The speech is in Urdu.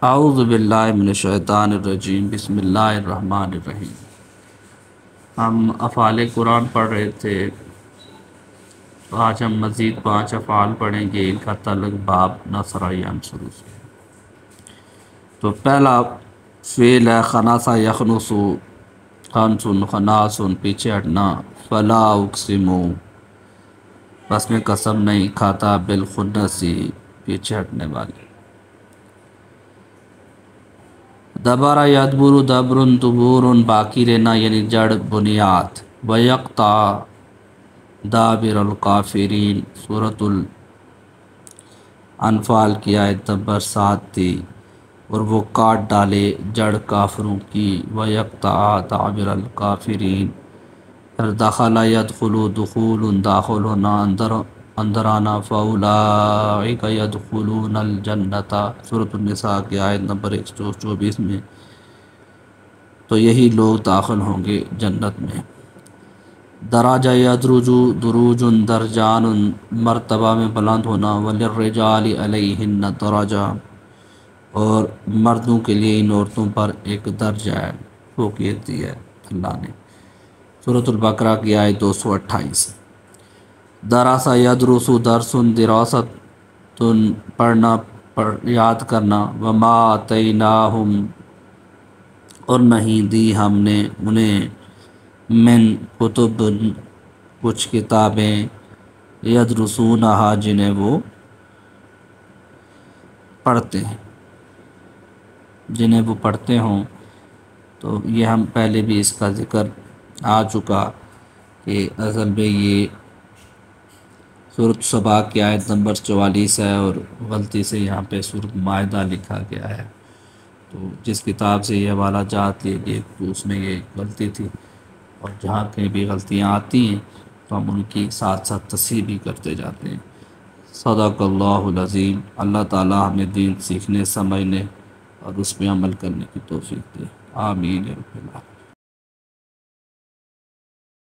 اعوذ باللہ من الشیطان الرجیم، بسم اللہ الرحمن الرحیم۔ ہم افعال قرآن پڑھ رہے تھے، تو آج ہم مزید 5 افعال پڑھیں گے، ان کا تعلق باب نصر ینصر سے۔ تو پہلا فعل ہے خناسا یخنسو، خنسن خناسن، پیچھے ہٹنا، فلا اقسمو، بس میں قسم نہیں کھاتا، بالخنسی، پیچھے ہٹنے والی۔ دبر یدبر دبر دبور، باقی رہنا یعنی جڑ بنیاد۔ ویقطع دابر الکافرین، سورۃ الانفال کی آیت نمبر 7 تھی، اور وہ کاٹ ڈالے جڑ کافروں کی۔ ویقطع دابر الکافرین۔ پھر دخل یدخل دخول، داخل ہونا، اندر آنا، فاولئک یدخلون الجنۃ، سورۃ النساء کی آیت نمبر 124 میں، تو یہی لوگ داخل ہوں گے جنت میں۔ دراج یدرج دروج، درجان، مرتبہ میں بلند ہونا۔ وللرجال علیہن درجہ، اور مردوں کے لیے ان عورتوں پر ایک درجہ ہے، فوقیت دی ہے اللہ نے۔ سورۃ البقرہ کی آیت 228۔ درس یدرس درس، دراست پڑھنا، یاد کرنا۔ وما آتیناہم، اور نہیں دی ہم نے انہیں، من کتب، کچھ کتابیں، یدرسونہا، جنہیں وہ پڑھتے ہیں، جنہیں وہ پڑھتے ہوں۔ تو یہ ہم پہلے بھی اس کا ذکر آ چکا کہ اصل میں یہ سورۃ سبا کی آیت نمبر 44 ہے، اور غلطی سے یہاں پہ سورۃ مائدہ لکھا گیا ہے۔ تو جس کتاب سے یہ حوالہ جات لیے گئے تو اس میں یہ غلطی تھی، اور جہاں کہیں بھی غلطیاں آتی ہیں تو ہم ان کی ساتھ ساتھ تصحیح بھی کرتے جاتے ہیں۔ صدق اللہ العظیم۔ اللہ تعالیٰ ہمیں دین سیکھنے، سمجھنے اور اس پہ عمل کرنے کی توفیق دے، آمین یا رب العالمین۔